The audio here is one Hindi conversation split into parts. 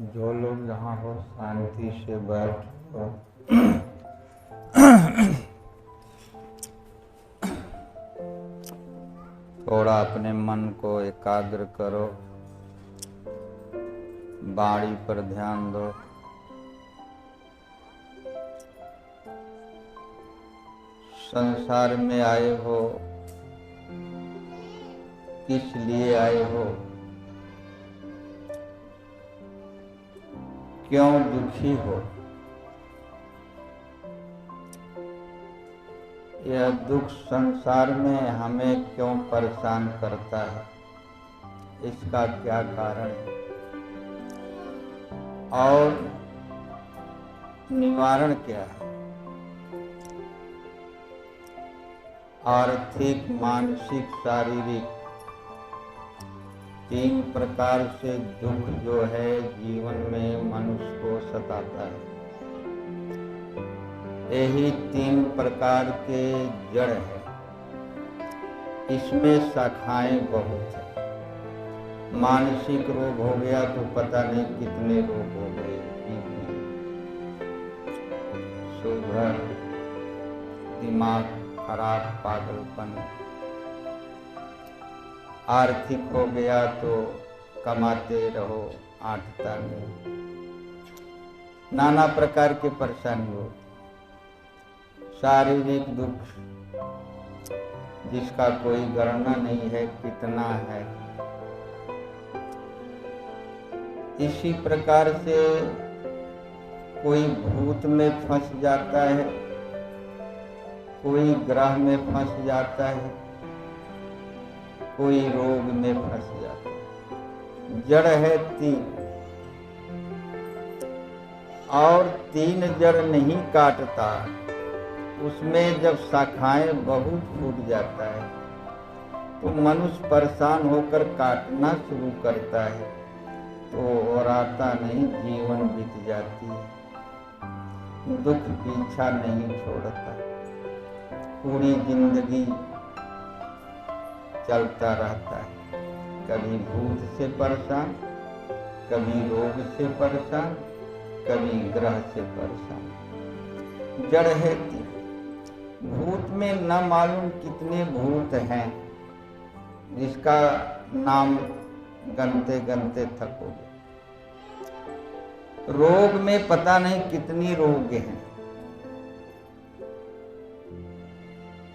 जो लोग जहाँ हो शांति से बैठो। थोड़ा अपने मन को एकाग्र करो, वाणी पर ध्यान दो। संसार में आए हो, किस लिए आए हो, क्यों दुखी हो, यह दुख संसार में हमें क्यों परेशान करता है, इसका क्या कारण है और निवारण क्या है। आर्थिक, मानसिक, शारीरिक 3 प्रकार से दुख जो है जीवन में मनुष्य को सताता है। यही 3 प्रकार के जड़ है, इसमें शाखाएं बहुत है। मानसिक रोग हो गया तो पता नहीं कितने रोग हो गए, शुगर, दिमाग खराब, पागलपन। आर्थिक हो गया तो कमाते रहो, आटता नहीं, नाना प्रकार के परेशानी हो। शारीरिक दुख जिसका कोई गणना नहीं है, कितना है। इसी प्रकार से कोई भूत में फंस जाता है, कोई ग्रह में फंस जाता है, कोई रोग में फंस जाता है। जड़ है 3 और 3 जड़ नहीं काटता, उसमें जब शाखाएं बहुत फूट जाता है तो मनुष्य परेशान होकर काटना शुरू करता है, तो और आता नहीं, जीवन बीत जाती है। दुख पीछा नहीं छोड़ता, पूरी जिंदगी चलता रहता है। कभी भूत से परेशान, कभी रोग से परेशान, कभी ग्रह से परेशान। जड़ है 3। भूत में न मालूम कितने भूत हैं, जिसका नाम गनते गनते थकोगे। रोग में पता नहीं कितनी रोग हैं।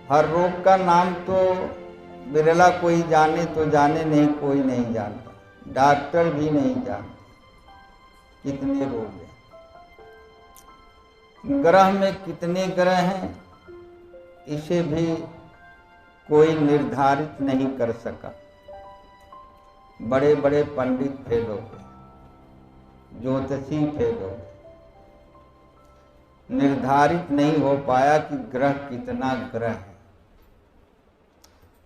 हर रोग का नाम तो बिरला कोई जाने तो जाने, नहीं कोई नहीं जानता, डॉक्टर भी नहीं जानता कितने रोग हैं। ग्रह में कितने ग्रह हैं, इसे भी कोई निर्धारित नहीं कर सका। बड़े बड़े पंडित फेल हो गए, ज्योतिषी फेल हो गए, निर्धारित नहीं हो पाया कि ग्रह कितना ग्रह है।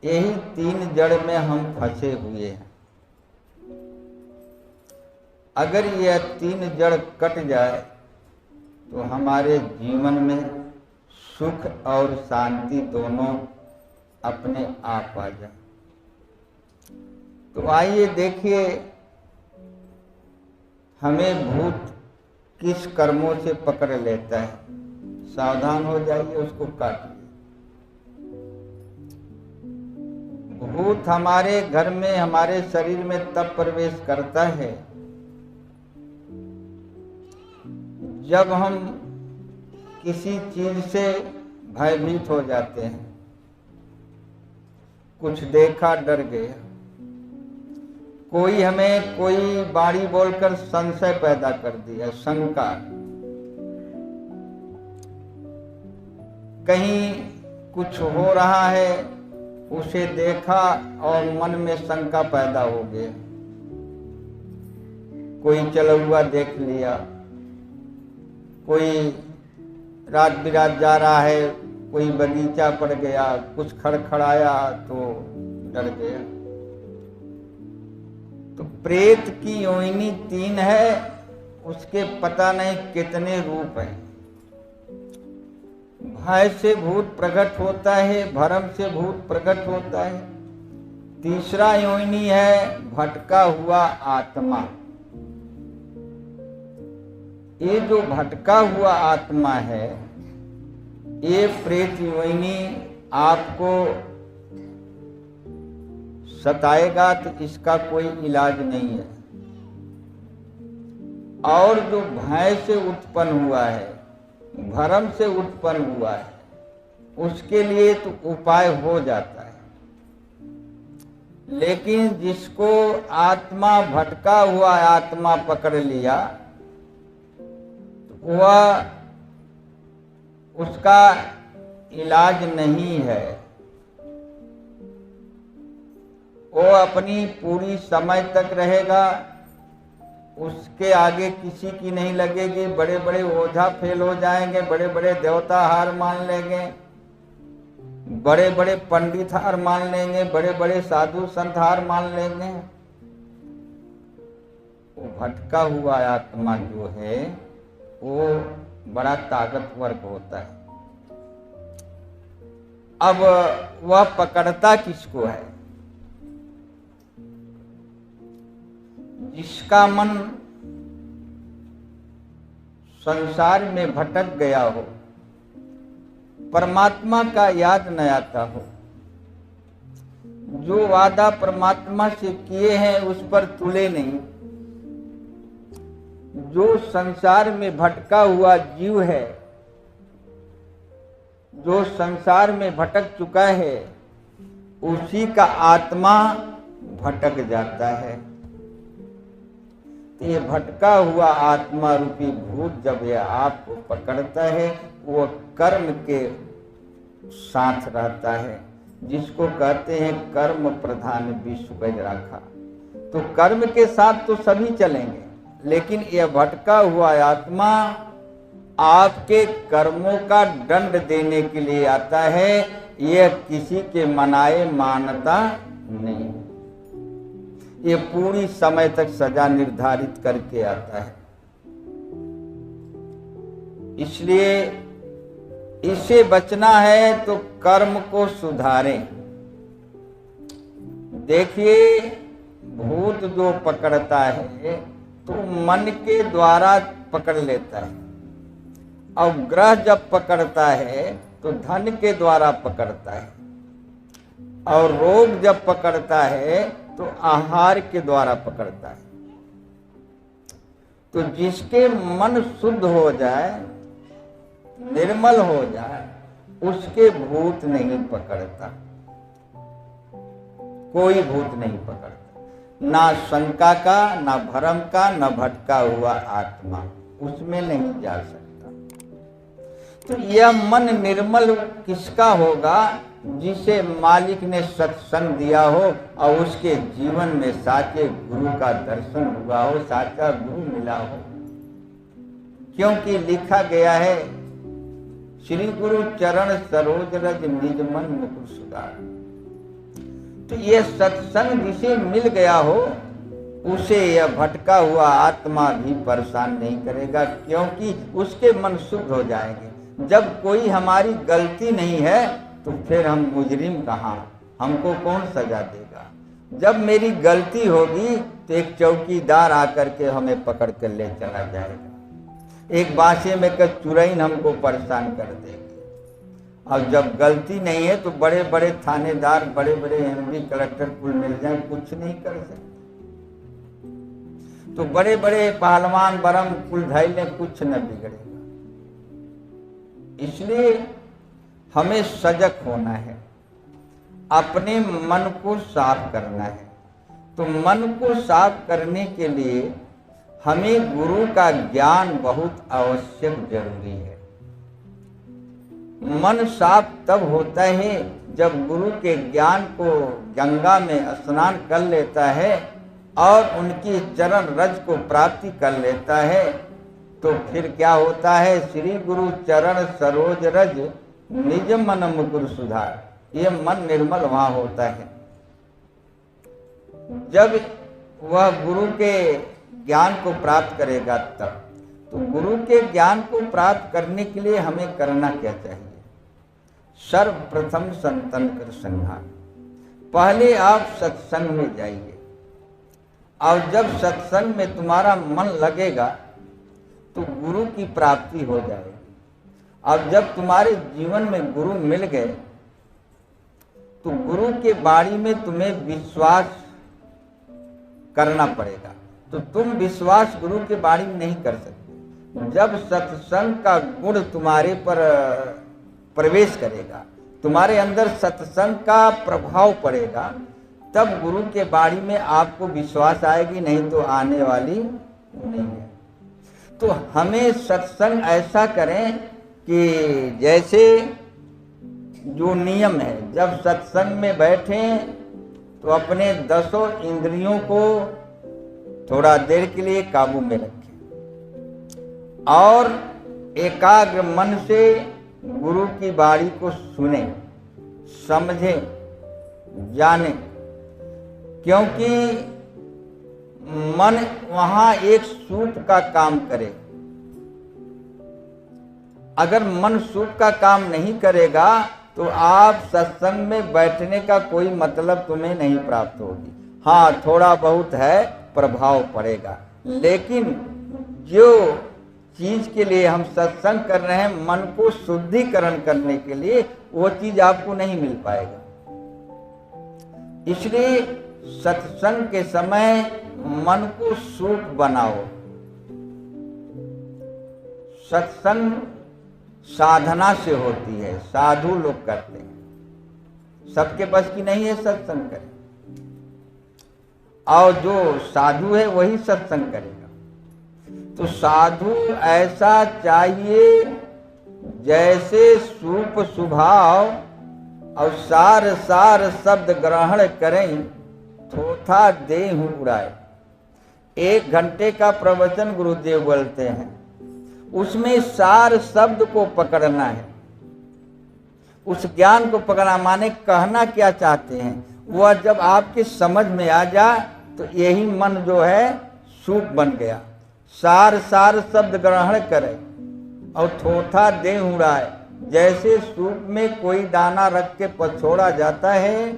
यही 3 जड़ में हम फंसे हुए हैं। अगर यह 3 जड़ कट जाए तो हमारे जीवन में सुख और शांति दोनों अपने आप आ जाए। तो आइए देखिए, हमें भूत किस कर्मों से पकड़ लेता है। सावधान हो जाइए, उसको काटिए। भूत हमारे घर में, हमारे शरीर में तब प्रवेश करता है जब हम किसी चीज से भयभीत हो जाते हैं। कुछ देखा, डर गया। कोई हमें कोई बाणी बोलकर संशय पैदा कर दिया, शंका। कहीं कुछ हो रहा है, उसे देखा और मन में शंका पैदा हो गया। कोई चला हुआ देख लिया, कोई रात बिरात जा रहा है, कोई बगीचा पड़ गया, कुछ खड़खड़ाया तो डर गया। तो प्रेत की योनि 3 है, उसके पता नहीं कितने रूप हैं। भय से भूत प्रकट होता है, भरम से भूत प्रकट होता है। तीसरा योनि है भटका हुआ आत्मा। ये जो भटका हुआ आत्मा है, ये प्रेत योनि आपको सताएगा तो इसका कोई इलाज नहीं है। और जो भय से उत्पन्न हुआ है, भ्रम से उत्पन्न हुआ है, उसके लिए तो उपाय हो जाता है। लेकिन जिसको आत्मा भटका हुआ आत्मा पकड़ लिया, वह उसका इलाज नहीं है। वो अपनी पूरी समय तक रहेगा, उसके आगे किसी की नहीं लगेगी। बड़े बड़े ओझा फेल हो जाएंगे, बड़े बड़े देवता हार मान लेंगे, बड़े बड़े पंडित हार मान लेंगे, बड़े बड़े साधु संत हार मान लेंगे। वो भटका हुआ आत्मा जो है वो बड़ा ताकतवर होता है। अब वह पकड़ता किसको है? जिसका मन संसार में भटक गया हो, परमात्मा का याद न आता हो, जो वादा परमात्मा से किए हैं उस पर तुले नहीं, जो संसार में भटका हुआ जीव है, जो संसार में भटक चुका है, उसी का आत्मा भटक जाता है। ये भटका हुआ आत्मा रूपी भूत जब यह आपको पकड़ता है, वो कर्म के साथ रहता है, जिसको कहते हैं कर्म प्रधान विश्व बज रखा। तो कर्म के साथ तो सभी चलेंगे, लेकिन यह भटका हुआ आत्मा आपके कर्मों का दंड देने के लिए आता है। यह किसी के मनाए मानता नहीं, ये पूरी समय तक सजा निर्धारित करके आता है। इसलिए इससे बचना है तो कर्म को सुधारें। देखिए, भूत जो पकड़ता है तो मन के द्वारा पकड़ लेता है, और ग्रह जब पकड़ता है तो धन के द्वारा पकड़ता है, और रोग जब पकड़ता है तो आहार के द्वारा पकड़ता है। तो जिसके मन शुद्ध हो जाए, निर्मल हो जाए, उसके भूत नहीं पकड़ता, कोई भूत नहीं पकड़ता, ना शंका का, ना भ्रम का, ना भटका हुआ आत्मा उसमें नहीं जा सकता। तो यह मन निर्मल किसका होगा? जिसे मालिक ने सत्संग दिया हो और उसके जीवन में साचे गुरु का दर्शन हुआ हो, साचा गुरु मिला हो। क्योंकि लिखा गया है, श्री गुरु चरण सरोज रज निज मन मुकुर सुधार। तो ये सत्संग जिसे मिल गया हो, उसे यह भटका हुआ आत्मा भी परेशान नहीं करेगा, क्योंकि उसके मन शुद्ध हो जाएंगे। जब कोई हमारी गलती नहीं है तो फिर हम मुजरिम कहाँ, हमको कौन सजा देगा? जब मेरी गलती होगी तो एक चौकीदार आकर के हमें पकड़ कर ले चला जाएगा, एक बासे में का चुरैन हमको परेशान कर देगी। और जब गलती नहीं है तो बड़े बड़े थानेदार, बड़े बड़े एमपी, कलेक्टर कुल मिल जाए, कुछ नहीं कर सकते। तो बड़े बड़े पहलवान बरम कुल धैर्य, कुछ न बिगड़ेगा। इसलिए हमें सजग होना है, अपने मन को साफ करना है। तो मन को साफ करने के लिए हमें गुरु का ज्ञान बहुत आवश्यक जरूरी है। मन साफ तब होता है जब गुरु के ज्ञान को गंगा में स्नान कर लेता है और उनकी चरण रज को प्राप्ति कर लेता है। तो फिर क्या होता है? श्री गुरु चरण सरोज रज निज मन मुकुर सुधार। ये मन निर्मल वहां होता है जब वह गुरु के ज्ञान को प्राप्त करेगा तब। तो गुरु के ज्ञान को प्राप्त करने के लिए हमें करना क्या चाहिए? सर्वप्रथम संतन कर संहार। पहले आप सत्संग में जाइए, और जब सत्संग में तुम्हारा मन लगेगा तो गुरु की प्राप्ति हो जाएगी। अब जब तुम्हारे जीवन में गुरु मिल गए तो गुरु के वाणी में तुम्हें विश्वास करना पड़ेगा। तो तुम विश्वास गुरु के वाणी में नहीं कर सकते। जब सत्संग का गुण तुम्हारे पर प्रवेश करेगा, तुम्हारे अंदर सत्संग का प्रभाव पड़ेगा, तब गुरु के वाणी में आपको विश्वास आएगी, नहीं तो आने वाली नहीं है। तो हमें सत्संग ऐसा करें कि जैसे जो नियम है, जब सत्संग में बैठे तो अपने 10 इंद्रियों को थोड़ा देर के लिए काबू में रखें और एकाग्र मन से गुरु की वाणी को सुने, समझे, जाने, क्योंकि मन वहां एक सूप का काम करे। अगर मन सूप का काम नहीं करेगा तो आप सत्संग में बैठने का कोई मतलब तुम्हें नहीं प्राप्त होगी। हाँ, थोड़ा बहुत है, प्रभाव पड़ेगा, लेकिन जो चीज के लिए हम सत्संग कर रहे हैं, मन को शुद्धिकरण करने के लिए, वो चीज आपको नहीं मिल पाएगा। इसलिए सत्संग के समय मन को सूप बनाओ। सत्संग साधना से होती है, साधु लोग करते हैं, सबके बस की नहीं है सत्संग करें। और जो साधु है वही सत्संग करेगा। तो साधु ऐसा चाहिए जैसे सूप सुभाव और सार सार शब्द ग्रहण करें, थोथा देह उड़ाए। 1 घंटे का प्रवचन गुरुदेव बोलते हैं, उसमें सार शब्द को पकड़ना है, उस ज्ञान को पकड़ना, माने कहना क्या चाहते हैं वह जब आपके समझ में आ जाए तो यही मन जो है सूप बन गया। सार सार शब्द ग्रहण करे और थोथा देह उड़ाए। जैसे सूप में कोई दाना रख के पछोड़ा जाता है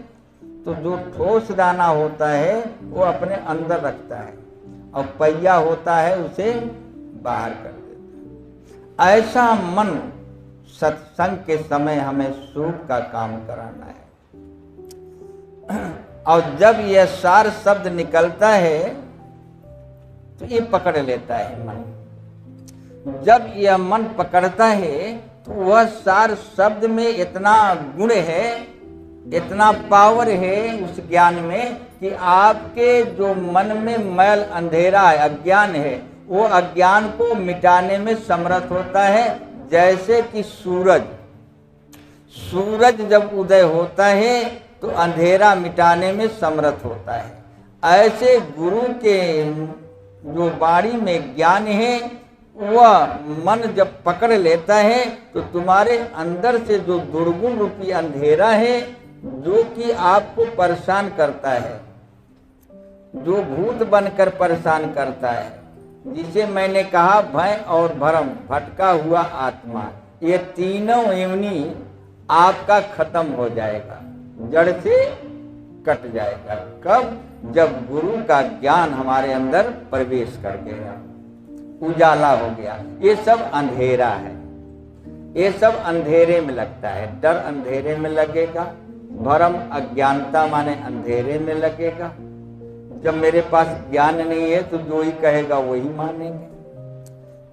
तो जो ठोस दाना होता है वो अपने अंदर रखता है और पहिया होता है उसे बाहर कर देता है। ऐसा मन सत्संग के समय हमें सूप का काम कराना है। और जब यह सार शब्द निकलता है तो ये पकड़ लेता है मन। जब यह मन पकड़ता है तो वह सार शब्द में इतना गुण है, इतना पावर है उस ज्ञान में कि आपके जो मन में मैल अंधेरा है, अज्ञान है, वो अज्ञान को मिटाने में समर्थ होता है। जैसे कि सूरज जब उदय होता है तो अंधेरा मिटाने में समर्थ होता है। ऐसे गुरु के जो वाणी में ज्ञान है वह मन जब पकड़ लेता है तो तुम्हारे अंदर से जो दुर्गुण रूपी अंधेरा है, जो कि आपको परेशान करता है, जो भूत बनकर परेशान करता है, जिसे मैंने कहा भय और भ्रम, भटका हुआ आत्मा, ये तीनों योनि आपका खत्म हो जाएगा, जड़ से कट जाएगा। कब? जब गुरु का ज्ञान हमारे अंदर प्रवेश कर गया, उजाला हो गया। ये सब अंधेरा है, ये सब अंधेरे में लगता है। डर अंधेरे में लगेगा, भ्रम अज्ञानता माने अंधेरे में लगेगा। जब मेरे पास ज्ञान नहीं है तो जो ही कहेगा वही मानेंगे।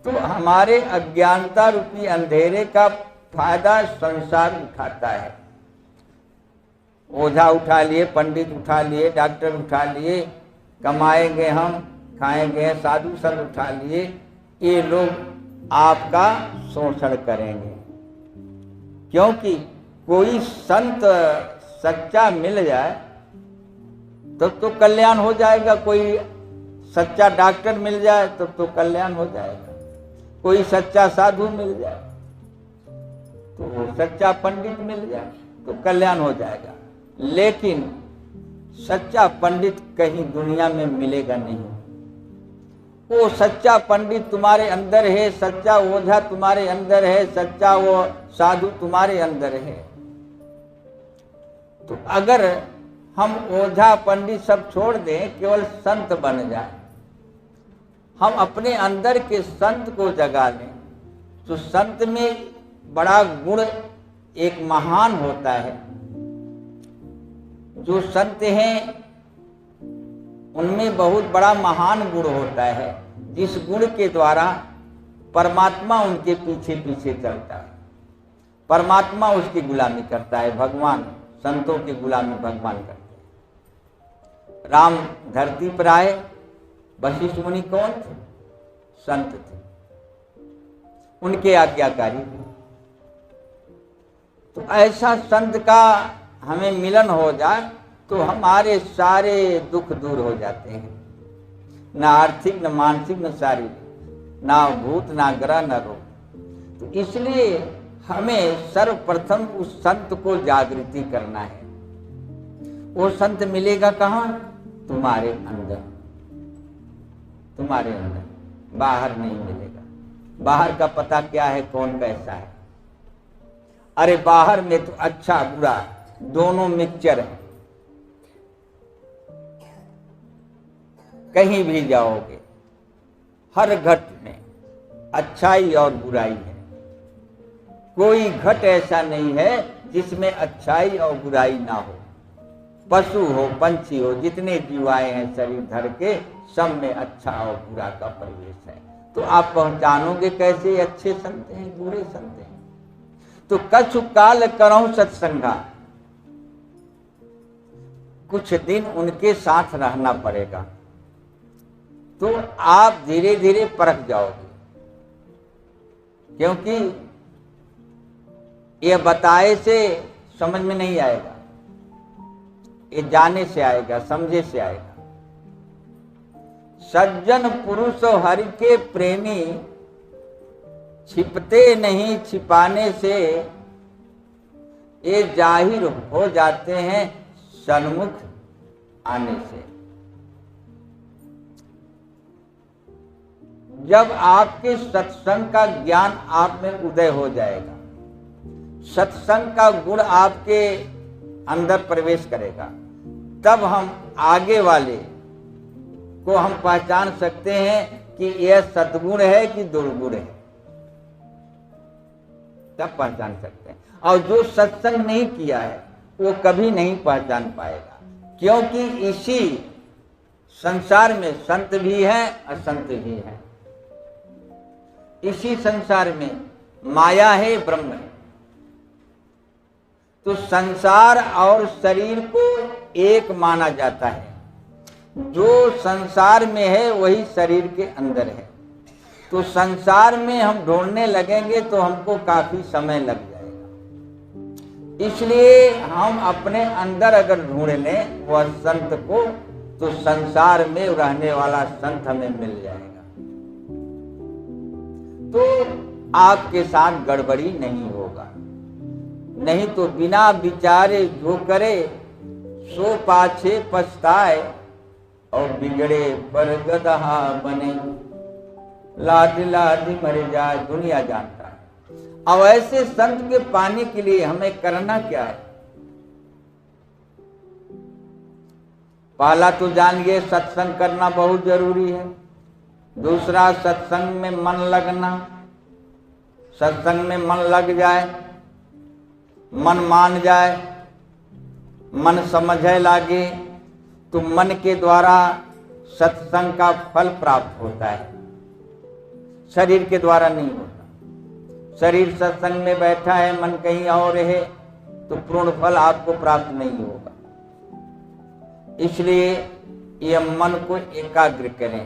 तो हमारे अज्ञानता रूपी अंधेरे का फायदा संसार उठाता है। ओझा उठा लिए, पंडित उठा लिए, डॉक्टर उठा लिए, कमाएंगे हम, खाएंगे, साधु संत उठा लिए। ये लोग आपका शोषण करेंगे, क्योंकि कोई संत सच्चा मिल जाए तब तो कल्याण हो जाएगा। कोई सच्चा डॉक्टर मिल जाए तब तो कल्याण हो जाएगा। कोई सच्चा साधु मिल जाए तो सच्चा पंडित मिल जाए तो कल्याण हो जाएगा। लेकिन सच्चा पंडित कहीं दुनिया में मिलेगा नहीं। वो सच्चा पंडित तुम्हारे अंदर है, सच्चा ओझा तुम्हारे अंदर है, सच्चा वो साधु तुम्हारे अंदर है। तो अगर हम ओझा पंडित सब छोड़ दें, केवल संत बन जाए हम अपने अंदर के संत को जगा लें तो संत में बड़ा गुण एक महान होता है। जो संत हैं उनमें बहुत बड़ा महान गुण होता है, जिस गुण के द्वारा परमात्मा उनके पीछे पीछे चलता है, परमात्मा उसकी गुलामी करता है, भगवान संतों की गुलामी भगवान करते हैं। राम धरती पर आए, वशिष्ठ मुनि कौन थे? संत थे, उनके आज्ञाकारी थे। तो ऐसा संत का हमें मिलन हो जाए तो हमारे सारे दुख दूर हो जाते हैं, न आर्थिक न मानसिक न शारीरिक, ना भूत ना ग्रह न रोग। तो इसलिए हमें सर्वप्रथम उस संत को जागृति करना है। वो संत मिलेगा कहाँ? तुम्हारे अंदर, तुम्हारे अंदर, बाहर नहीं मिलेगा। बाहर का पता क्या है, कौन कैसा है? अरे बाहर में तो अच्छा बुरा दोनों मिक्सचर है। कहीं भी जाओगे हर घट में अच्छाई और बुराई है। कोई घट ऐसा नहीं है जिसमें अच्छाई और बुराई ना हो। पशु हो, पंछी हो, जितने जीवाए हैं शरीर धर के, सब में अच्छा और बुरा का प्रवेश है। तो आप पहचानोगे कैसे अच्छे संत हैं, बुरे संत हैं? तो कछु काल करऊं सत्संगा, कुछ दिन उनके साथ रहना पड़ेगा तो आप धीरे धीरे परख जाओगे। क्योंकि ये बताए से समझ में नहीं आएगा, ये जाने से आएगा, समझे से आएगा। सज्जन पुरुष हरि के प्रेमी, छिपते नहीं छिपाने से ये जाहिर हो जाते हैं सन्मुख आने से। जब आपके सत्संग का ज्ञान आप में उदय हो जाएगा, सत्संग का गुण आपके अंदर प्रवेश करेगा, तब हम आगे वाले को हम पहचान सकते हैं कि यह सद्गुण है कि दुर्गुण है, तब पहचान सकते हैं। और जो सत्संग नहीं किया है वो कभी नहीं पहचान पाएगा, क्योंकि इसी संसार में संत भी है असंत भी है। इसी संसार में माया है, ब्रह्म है। तो संसार और शरीर को एक माना जाता है। जो संसार में है वही शरीर के अंदर है। तो संसार में हम ढूंढने लगेंगे तो हमको काफी समय लग जाएगा। इसलिए हम अपने अंदर अगर ढूंढ लें वह संत को, तो संसार में रहने वाला संत हमें मिल जाएगा। तो आपके साथ गड़बड़ी नहीं होगा। नहीं तो बिना विचारे जो करे सो पाछे पछताए, और बिगड़े पर गदहा बने, लाड लाड मर जाए, दुनिया जानता है। अब ऐसे संत के पाने के लिए हमें करना क्या है? पहला तो जानिए सत्संग करना बहुत जरूरी है। दूसरा सत्संग में मन लगना। सत्संग में मन लग जाए, मन मान जाए, मन समझे लागे, तो मन के द्वारा सत्संग का फल प्राप्त होता है, शरीर के द्वारा नहीं होता। शरीर सत्संग में बैठा है, मन कहीं और है, तो पूर्ण फल आपको प्राप्त नहीं होगा। इसलिए यह मन को एकाग्र करें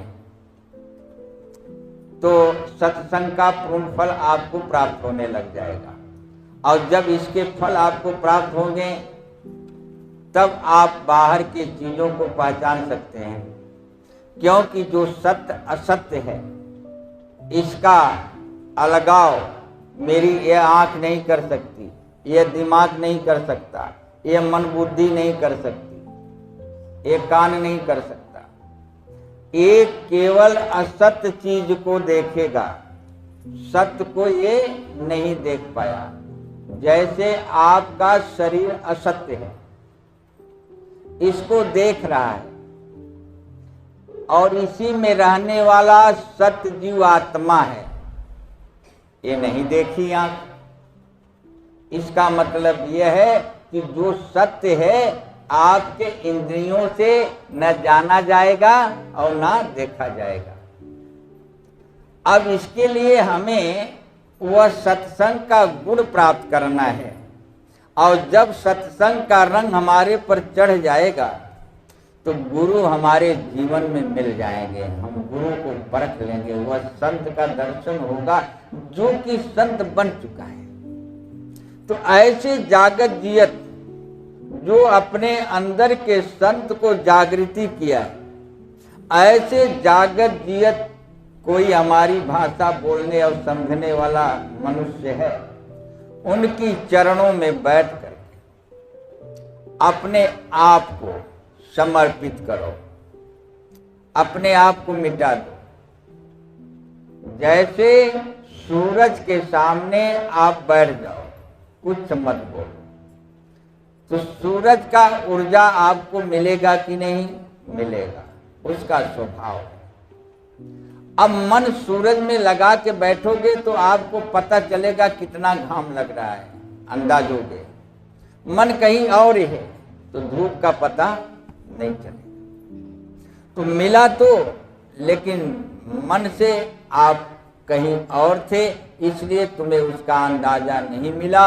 तो सत्संग का पूर्ण फल आपको प्राप्त होने लग जाएगा। और जब इसके फल आपको प्राप्त होंगे तब आप बाहर की चीजों को पहचान सकते हैं। क्योंकि जो सत्य असत्य है इसका अलगाव मेरी यह आंख नहीं कर सकती, यह दिमाग नहीं कर सकता, यह मन बुद्धि नहीं कर सकती, यह कान नहीं कर सकता। एक केवल असत्य चीज को देखेगा, सत्य को ये नहीं देख पाया। जैसे आपका शरीर असत्य है, इसको देख रहा है और इसी में रहने वाला सत्य जीव आत्मा है, ये नहीं देखी आंख। इसका मतलब यह है कि जो सत्य है आपके इंद्रियों से न जाना जाएगा और न देखा जाएगा। अब इसके लिए हमें वह सत्संग का गुण प्राप्त करना है, और जब सत्संग का रंग हमारे पर चढ़ जाएगा तो गुरु हमारे जीवन में मिल जाएंगे। हम गुरु को परख लेंगे, वह संत का दर्शन होगा जो कि संत बन चुका है। तो ऐसे जागत जियत जो अपने अंदर के संत को जागृति किया है, ऐसे जागत जियत कोई हमारी भाषा बोलने और समझने वाला मनुष्य है, उनकी चरणों में बैठ करके अपने आप को समर्पित करो, अपने आप को मिटा दो। जैसे सूरज के सामने आप बैठ जाओ, कुछ मत बोलो, तो सूरज का ऊर्जा आपको मिलेगा कि नहीं मिलेगा, उसका स्वभाव है। अब मन सूरज में लगा के बैठोगे तो आपको पता चलेगा कितना घाम लग रहा है, अंदाजोगे। मन कहीं और है तो धूप का पता नहीं चलेगा। तो मिला तो, लेकिन मन से आप कहीं और थे, इसलिए तुम्हें उसका अंदाजा नहीं मिला।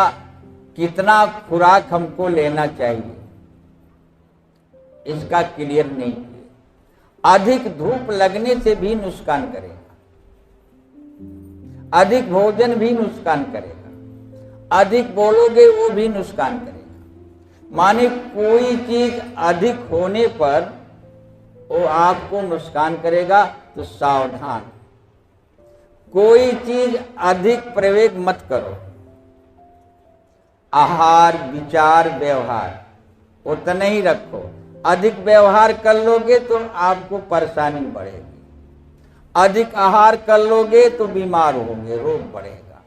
कितना खुराक हमको लेना चाहिए इसका क्लियर नहीं है। अधिक धूप लगने से भी नुकसान करेगा, अधिक भोजन भी नुकसान करेगा, अधिक बोलोगे वो भी नुकसान करेगा। माने कोई चीज अधिक होने पर वो आपको नुकसान करेगा, तो सावधान। कोई चीज अधिक प्रयोग मत करो। आहार, विचार, व्यवहार उतना ही रखो। अधिक व्यवहार कर लोगे तो आपको परेशानी बढ़ेगी, अधिक आहार कर लोगे तो बीमार होंगे, रोग बढ़ेगा।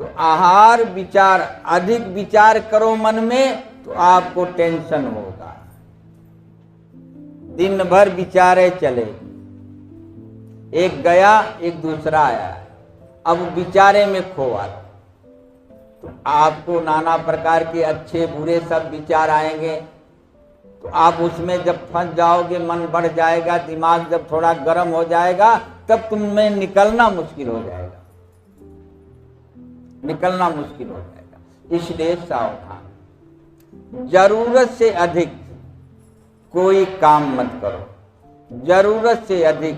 तो आहार, विचार, अधिक विचार करो मन में तो आपको टेंशन होगा, दिन भर विचारे चलेगी। एक गया एक दूसरा आया, अब विचारे में खोआ, तो आपको नाना प्रकार के अच्छे बुरे सब विचार आएंगे। तो आप उसमें जब फंस जाओगे, मन बढ़ जाएगा, दिमाग जब थोड़ा गर्म हो जाएगा, तब तुम में निकलना मुश्किल हो जाएगा, निकलना मुश्किल हो जाएगा। इसलिए सावधान। जरूरत से अधिक कोई काम मत करो, जरूरत से अधिक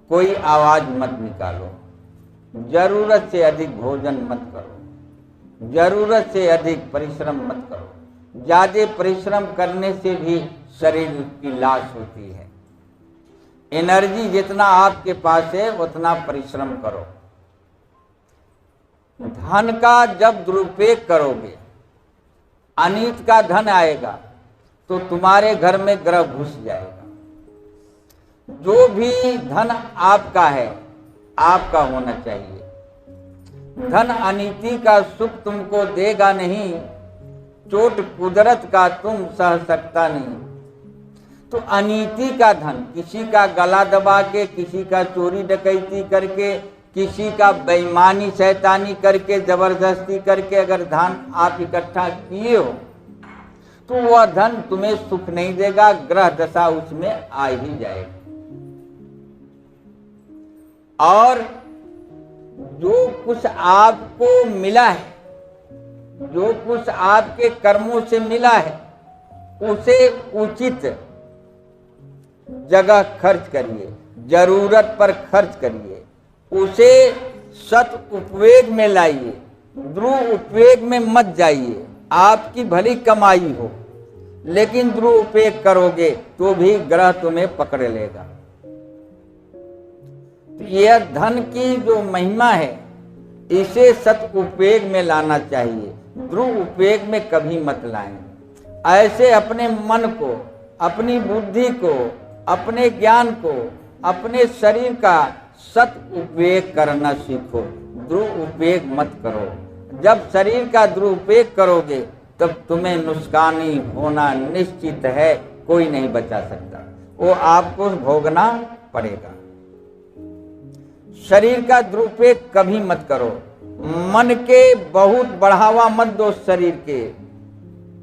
कोई आवाज मत निकालो, जरूरत से अधिक भोजन मत करो, जरूरत से अधिक परिश्रम मत करो। ज्यादा परिश्रम करने से भी शरीर की लाश होती है। एनर्जी जितना आपके पास है उतना परिश्रम करो। धन का जब दुरुपयोग करोगे, अनित का धन आएगा तो तुम्हारे घर में ग्रह घुस जाएगा। जो भी धन आपका है, आपका होना चाहिए। धन अनीति का सुख तुमको देगा नहीं, चोट कुदरत का तुम सह सकता नहीं। तो अनीति का धन, किसी का गला दबा के, किसी का चोरी डकैती करके, किसी का बेईमानी शैतानी करके, जबरदस्ती करके अगर धन आप इकट्ठा किए हो तो वह धन तुम्हें सुख नहीं देगा, ग्रह दशा उसमें आ ही जाएगी। और जो कुछ आपको मिला है, जो कुछ आपके कर्मों से मिला है, उसे उचित जगह खर्च करिए, जरूरत पर खर्च करिए, उसे सत उपयोग में लाइए, दुरुपयोग में मत जाइए। आपकी भली कमाई हो, लेकिन दुरुपयोग करोगे तो भी ग्रह तुम्हें पकड़ लेगा। यह धन की जो महिमा है, इसे सत उपयोग में लाना चाहिए, दुरुपयोग में कभी मत लाएं। ऐसे अपने मन को, अपनी बुद्धि को, अपने ज्ञान को, अपने शरीर का सत उपयोग करना सीखो, दुरुपयोग मत करो। जब शरीर का दुरुपयोग करोगे तब तुम्हें नुकसानी होना निश्चित है, कोई नहीं बचा सकता। वो आपको भोगना पड़ेगा। शरीर का दुरुपयोग कभी मत करो। मन के बहुत बढ़ावा मत दो शरीर के,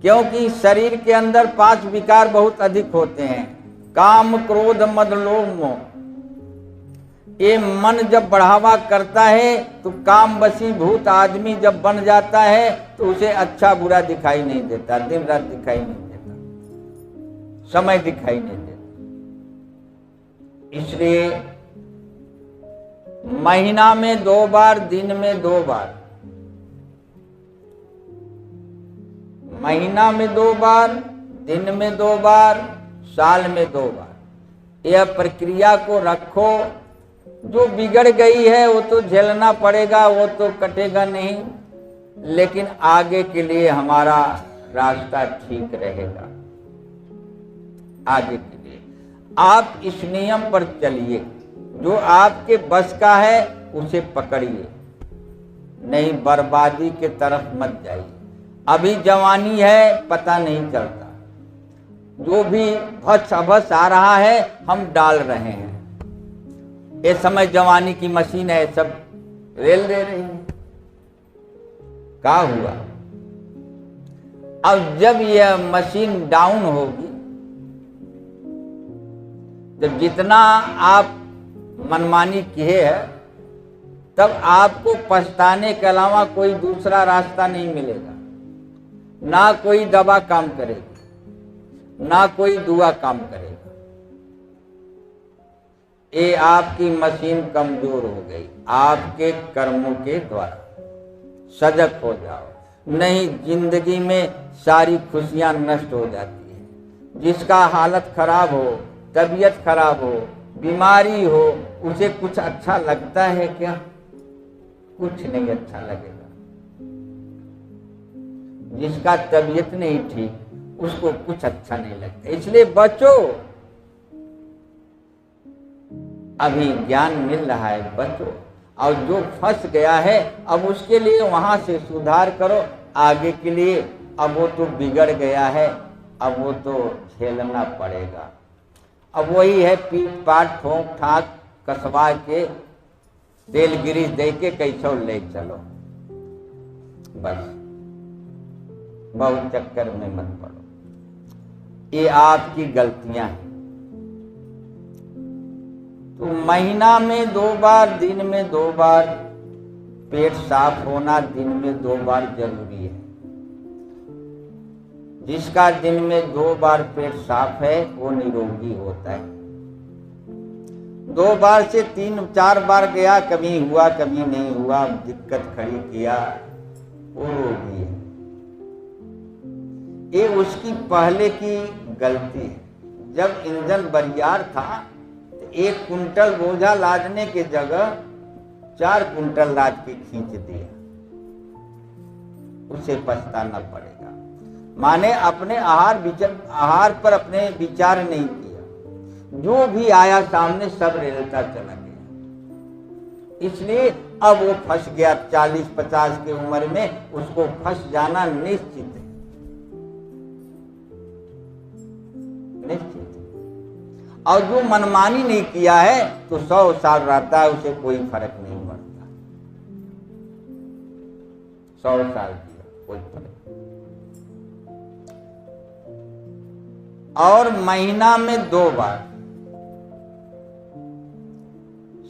क्योंकि शरीर के अंदर 5 विकार बहुत अधिक होते हैं, काम क्रोध मद लोभ मोह। ये मन जब बढ़ावा करता है तो काम वशीभूत आदमी जब बन जाता है तो उसे अच्छा बुरा दिखाई नहीं देता, दिन रात दिखाई नहीं देता, समय दिखाई नहीं देता। इसलिए महीना में 2 बार, दिन में 2 बार, महीना में 2 बार, दिन में 2 बार, साल में 2 बार, यह प्रक्रिया को रखो। जो बिगड़ गई है वो तो झेलना पड़ेगा, वो तो कटेगा नहीं, लेकिन आगे के लिए हमारा रास्ता ठीक रहेगा। आगे के लिए आप इस नियम पर चलिए, जो आपके बस का है उसे पकड़िए, नहीं बर्बादी के तरफ मत जाइए। अभी जवानी है, पता नहीं चलता, जो भी भस अभस आ रहा है हम डाल रहे हैं। ये समय जवानी की मशीन है, सब रेल दे रही है। क्या हुआ? अब जब यह मशीन डाउन होगी, जब जितना आप मनमानी किए है, तब आपको पछताने के अलावा कोई दूसरा रास्ता नहीं मिलेगा। ना कोई दवा काम करेगी, ना कोई दुआ काम करेगा। ये आपकी मशीन कमजोर हो गई आपके कर्मों के द्वारा। सजग हो जाओ, नहीं जिंदगी में सारी खुशियां नष्ट हो जाती है। जिसका हालत खराब हो, तबीयत खराब हो, बीमारी हो, उसे कुछ अच्छा लगता है क्या? कुछ नहीं अच्छा लगेगा। जिसका तबीयत नहीं ठीक, उसको कुछ अच्छा नहीं लगता। इसलिए बचो, अभी ज्ञान मिल रहा है, बचो। और जो फंस गया है अब उसके लिए वहां से सुधार करो आगे के लिए। अब वो तो बिगड़ गया है, अब वो तो झेलना पड़ेगा। अब वही है पीट पाट ठोंक ठाक कसवा के तेल गिरीश दे के कैसो ले चलो। बस बहुत चक्कर में मत पड़ो, ये आपकी गलतियां हैं। तो महीना में 2 बार, दिन में 2 बार पेट साफ होना दिन में 2 बार जरूरी है। जिसका दिन में 2 बार पेट साफ है वो निरोगी होता है। 2 बार से 3-4 बार गया, कभी हुआ कभी नहीं हुआ, दिक्कत खड़ी किया, वो रोगी है। ये उसकी पहले की गलती है। जब इंजन बरियार था तो 1 कुंटल बोझा लादने के जगह 4 कुंटल लाद के खींच दिया, उसे पछताना पड़ेगा। माने अपने आहार पर अपने विचार नहीं किया, जो भी आया सामने सब रेलता चला गया। इसलिए अब वो फंस गया। 40-50 की उम्र में उसको फंस जाना निश्चित है, निश्चित। और जो मनमानी नहीं किया है तो 100 साल रहता है, उसे कोई फर्क नहीं पड़ता। 100 साल किया कोई फर्क। और महीना में 2 बार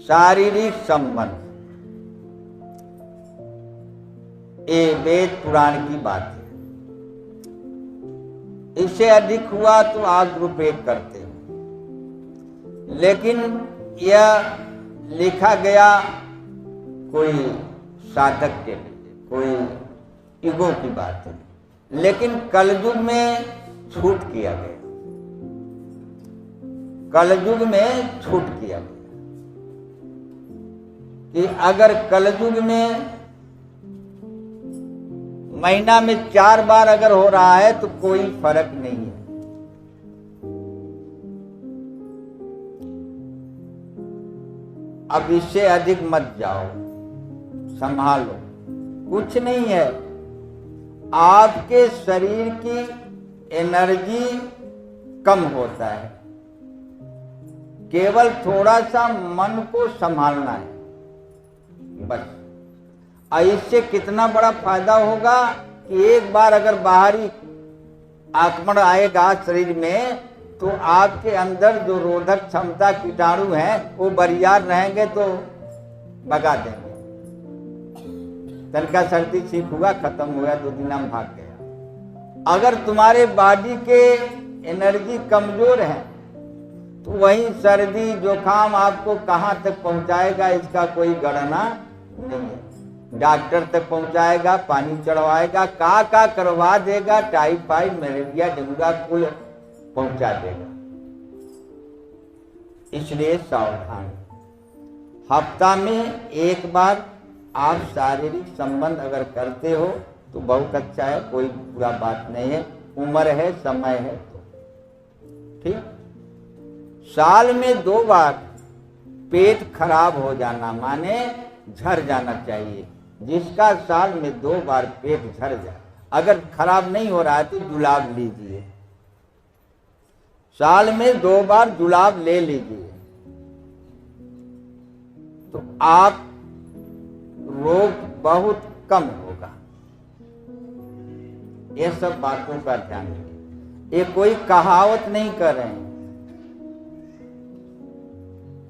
शारीरिक संबंध, ये वेद पुराण की बात है। इससे अधिक हुआ तो आप दुरुपयोग करते हो, लेकिन यह लिखा गया कोई साधक के लिए, कोई ईगो की बात है। लेकिन कलयुग में छूट किया गया, कलयुग में छूट किया गया कि अगर कलयुग में महीना में 4 बार अगर हो रहा है तो कोई फर्क नहीं है। अब इससे अधिक मत जाओ, संभालो, कुछ नहीं है। आपके शरीर की एनर्जी कम होता है, केवल थोड़ा सा मन को संभालना है बस। इससे कितना बड़ा फायदा होगा कि एक बार अगर बाहरी आक्रमण आएगा शरीर में तो आपके अंदर जो रोधक क्षमता कीटाणु हैं वो बरियार रहेंगे तो भगा देंगे। तनका सर्दी ठीक हुआ, खत्म हो गया, 2 दिन हम भाग गया। अगर तुम्हारे बॉडी के एनर्जी कमजोर है तो वही सर्दी जुकाम आपको कहाँ तक पहुंचाएगा इसका कोई गणना नहीं है। डॉक्टर तक पहुंचाएगा, पानी चढ़वाएगा, का करवा देगा, टाइफाइड मलेरिया डेंगू कुल पहुंचा देगा। इसलिए सावधान। हफ्ता में एक बार आप शारीरिक संबंध अगर करते हो तो बहुत अच्छा है, कोई बुरा बात नहीं है। उम्र है, समय है तो ठीक। साल में 2 बार पेट खराब हो जाना माने झड़ जाना चाहिए। जिसका साल में 2 बार पेट झड़ जाए, अगर खराब नहीं हो रहा है तो जुलाब लीजिए। साल में 2 बार जुलाब ले लीजिए तो आप रोग बहुत कम होगा। ये सब बातों का ध्यान रखिए। ये कोई कहावत नहीं कर रहे हैं,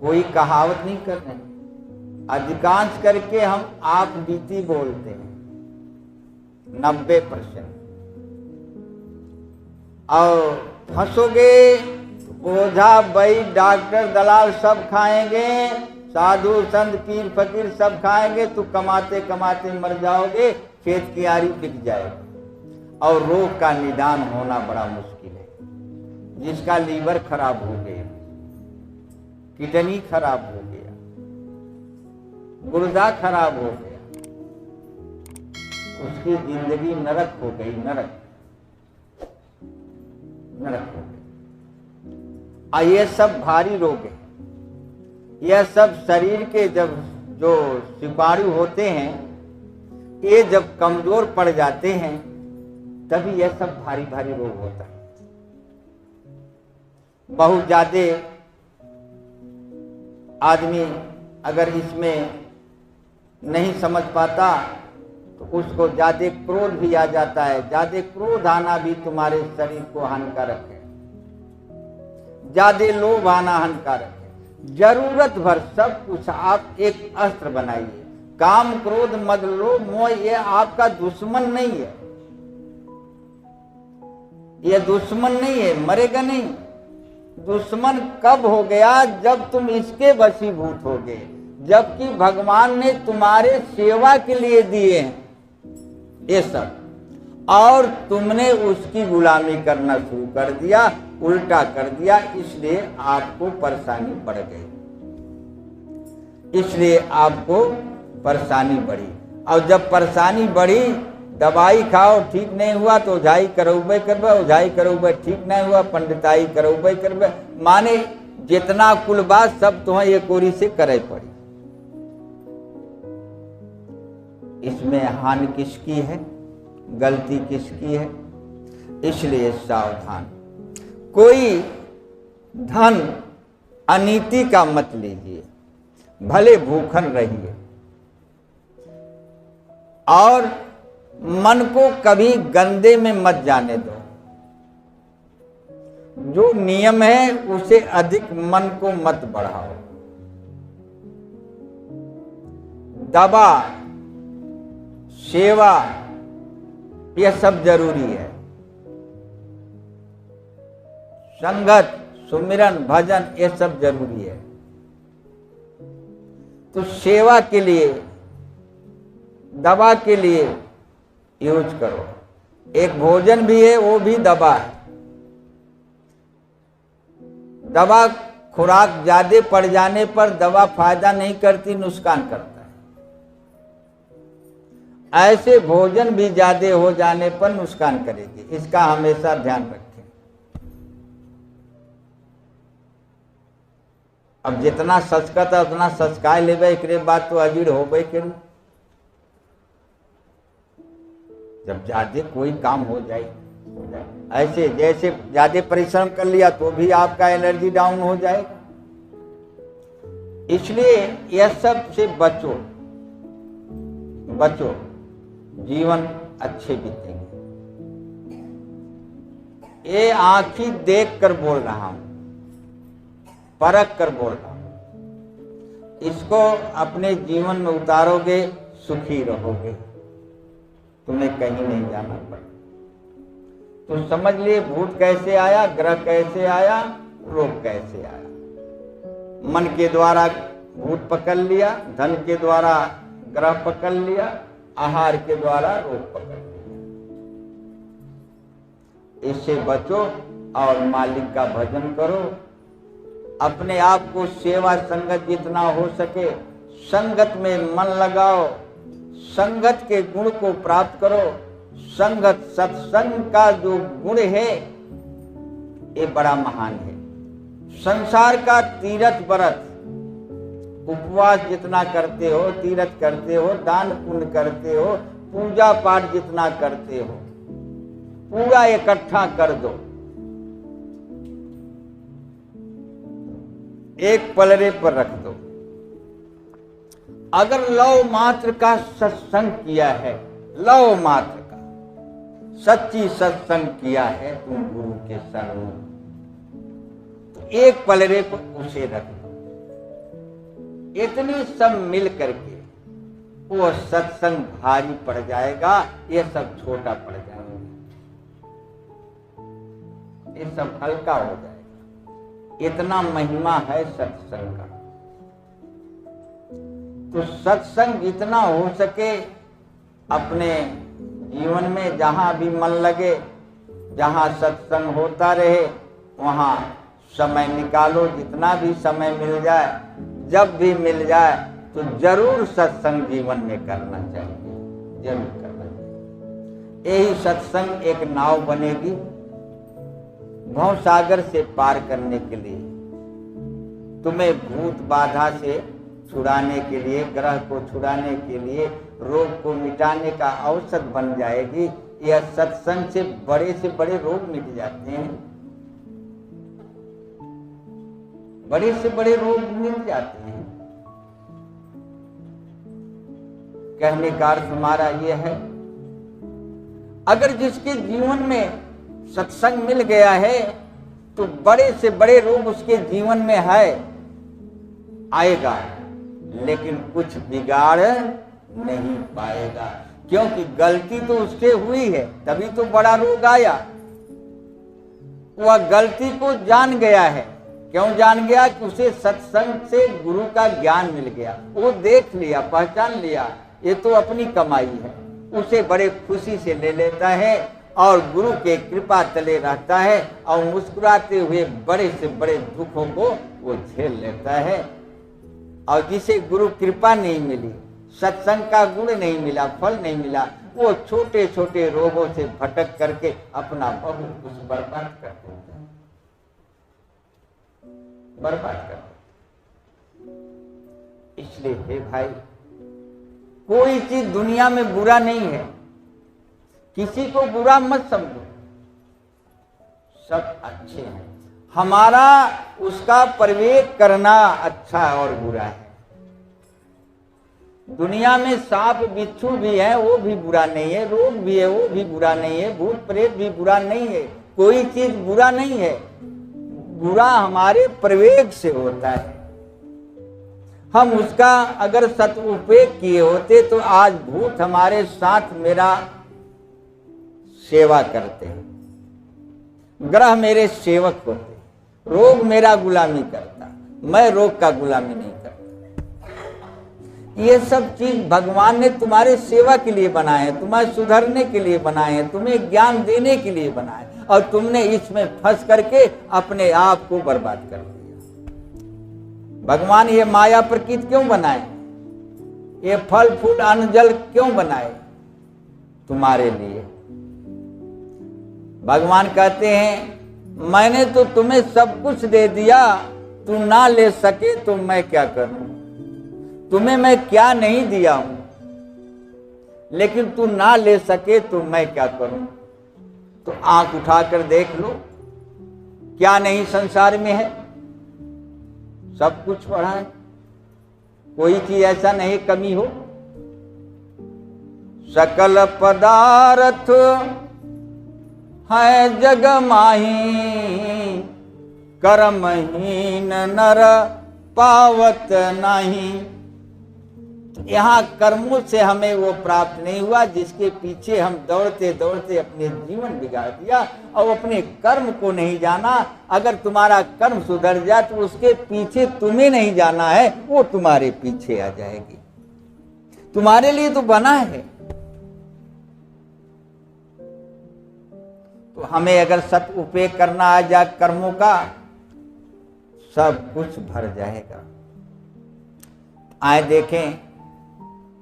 कोई कहावत नहीं कर रहे हैं। अधिकांश करके हम आप बीती बोलते हैं 90%। और फंसोगे ओझा वैद्य डॉक्टर दलाल सब खाएंगे, साधु संत पीर फकीर सब खाएंगे, तो कमाते कमाते मर जाओगे, खेत की आरी बिक जाएगा। और रोग का निदान होना बड़ा मुश्किल है। जिसका लीवर खराब हो गया, किडनी खराब हो गया, गुर्दा खराब हो गया, उसकी जिंदगी नरक हो गई, नरक नरक हो गई। ये सब भारी रोग है। यह सब शरीर के जब जो शिकारू होते हैं, ये जब कमजोर पड़ जाते हैं तभी यह सब भारी भारी रोग होता है। बहुत ज्यादा आदमी अगर इसमें नहीं समझ पाता तो उसको ज्यादा क्रोध भी आ जाता है। ज्यादा क्रोध आना भी तुम्हारे शरीर को हानिकारक है। ज्यादा लोभ आना हानिकारक है। जरूरत भर सब कुछ आप एक अस्त्र बनाइए। काम क्रोध मद लोभ मोह ये आपका दुश्मन नहीं है, ये दुश्मन नहीं है, मरेगा नहीं। दुश्मन कब हो गया? जब तुम इसके वशीभूत हो गए, जबकि भगवान ने तुम्हारे सेवा के लिए दिए हैं ये सब, और तुमने उसकी गुलामी करना शुरू कर दिया, उल्टा कर दिया, इसलिए आपको परेशानी बढ़ गई, इसलिए आपको परेशानी बढ़ी। और जब परेशानी बढ़ी, दवाई खाओ ठीक नहीं हुआ तो ओझाई करौबे करबे, ओझाई करौबे ठीक नहीं हुआ पंडिताई करौबे करबे, माने जितना कुल बात सब तुम्हें ये कोरी से करे पड़ी। इसमें हानि किसकी है, गलती किसकी है? इसलिए सावधान। कोई धन अनीति का मत लीजिए, भले भूखन रहिए, और मन को कभी गंदे में मत जाने दो। जो नियम है उसे अधिक मन को मत बढ़ाओ। दवा सेवा यह सब जरूरी है। संगत सुमिरन भजन ये सब जरूरी है। तो सेवा के लिए, दवा के लिए यूज करो। एक भोजन भी है, वो भी दवा है। दवा खुराक ज्यादा पड़ जाने पर दवा फायदा नहीं करती, नुकसान करता है। ऐसे भोजन भी ज्यादा हो जाने पर नुकसान करेगी, इसका हमेशा ध्यान रखें। अब जितना सचकता उतना सचकाय लेबे, एकरे बाद तो अजीड़ होबे करू। जब ज्यादा कोई काम हो जाए, ऐसे जैसे ज्यादा परिश्रम कर लिया तो भी आपका एनर्जी डाउन हो जाएगा। इसलिए यह सब से बचो, बचो, जीवन अच्छे बीतेंगे। ये आंखी देख कर बोल रहा हूं, परख कर बोल रहा हूं। इसको अपने जीवन में उतारोगे, सुखी रहोगे, तुम्हें कहीं नहीं जाना पड़ेगा। तो समझ लिए भूत कैसे आया, ग्रह कैसे आया, रोग कैसे आया। मन के द्वारा भूत पकड़ लिया, धन के द्वारा ग्रह पकड़ लिया, आहार के द्वारा रोग पकड़ लिया। इससे बचो और मालिक का भजन करो। अपने आप को सेवा संगत जितना हो सके संगत में मन लगाओ, संगत के गुण को प्राप्त करो। संगत सत्संग का जो गुण है ये बड़ा महान है। संसार का तीर्थ व्रत, उपवास जितना करते हो, तीर्थ करते हो, दान पुण्य करते हो, पूजा पाठ जितना करते हो, पूरा इकट्ठा कर दो, एक पलड़े पर रख दो। अगर लव मात्र का सत्संग किया है, लव मात्र का सच्ची सत्संग किया है तुम गुरु के शरण, तो एक पलड़े पर उसे रख दो। इतनी सब मिल करके वो सत्संग भारी पड़ जाएगा, ये सब छोटा पड़ जाएगा, ये सब हल्का हो जाएगा। इतना महिमा है सत्संग का। तो सत्संग जितना हो सके अपने जीवन में जहां भी मन लगे, जहां सत्संग होता रहे वहां समय निकालो। जितना भी समय मिल जाए, जब भी मिल जाए तो जरूर सत्संग जीवन में करना चाहिए, जरूर करना चाहिए। यही सत्संग एक नाव बनेगी भव सागर से पार करने के लिए, तुम्हें भूत बाधा से छुड़ाने के लिए, ग्रह को छुड़ाने के लिए, रोग को मिटाने का औषध बन जाएगी। यह सत्संग से बड़े रोग मिट जाते हैं, बड़े से बड़े रोग मिट जाते हैं। कहने का अर्थ हमारा यह है, अगर जिसके जीवन में सत्संग मिल गया है तो बड़े से बड़े रोग उसके जीवन में है, आएगा, लेकिन कुछ बिगाड़ नहीं पाएगा, क्योंकि गलती तो उससे हुई है, तभी तो बड़ा रोग आया। वह गलती को जान गया है। क्यों जान गया? कि उसे सत्संग से गुरु का ज्ञान मिल गया, वो देख लिया, पहचान लिया, ये तो अपनी कमाई है, उसे बड़े खुशी से ले लेता है और गुरु के कृपा तले रहता है और मुस्कुराते हुए बड़े से बड़े दुखों को वो झेल लेता है। और जिसे गुरु कृपा नहीं मिली, सत्संग का गुण नहीं मिला, फल नहीं मिला, वो छोटे छोटे रोगों से भटक करके अपना बहुत कुछ बर्बाद कर देता है, बर्बाद कर देता। इसलिए हे भाई, कोई चीज दुनिया में बुरा नहीं है, किसी को बुरा मत समझो, सब अच्छे हैं। हमारा उसका प्रवेश करना अच्छा और बुरा है। दुनिया में सांप बिच्छू भी है, वो भी बुरा नहीं है, रोग भी है, वो भी बुरा नहीं है, भूत प्रेत भी बुरा नहीं है, कोई चीज बुरा नहीं है। बुरा हमारे प्रवेश से होता है। हम उसका अगर सदुपयोग किए होते तो आज भूत हमारे साथ मेरा सेवा करते हैं, ग्रह मेरे सेवक होते, रोग मेरा गुलामी करता, मैं रोग का गुलामी नहीं करता। ये सब चीज भगवान ने तुम्हारे सेवा के लिए बनाए हैं, तुम्हें सुधरने के लिए बनाए हैं, तुम्हें ज्ञान देने के लिए बनाए, और तुमने इसमें फंस करके अपने आप को बर्बाद कर दिया। भगवान ये माया प्रकृति क्यों बनाए? ये फल फूल अन्न जल क्यों बनाए? तुम्हारे लिए। भगवान कहते हैं मैंने तो तुम्हें सब कुछ दे दिया, तू ना ले सके तो मैं क्या करूं? तुम्हें मैं क्या नहीं दिया हूं, लेकिन तू ना ले सके तो मैं क्या करूं? तो आंख उठाकर देख लो, क्या नहीं संसार में है? सब कुछ पड़ा है। कोई चीज ऐसा नहीं कमी हो। सकल पदार्थ है जग माही, कर्महीन नर पावत नहीं। यहाँ कर्मों से हमें वो प्राप्त नहीं हुआ जिसके पीछे हम दौड़ते दौड़ते अपने जीवन बिगाड़ दिया और अपने कर्म को नहीं जाना। अगर तुम्हारा कर्म सुधर जाए तो उसके पीछे तुम्हें नहीं जाना है, वो तुम्हारे पीछे आ जाएगी। तुम्हारे लिए तो बना है। तो हमें अगर सदुपयोग करना आ जाए कर्मों का, सब कुछ भर जाएगा। आए देखें,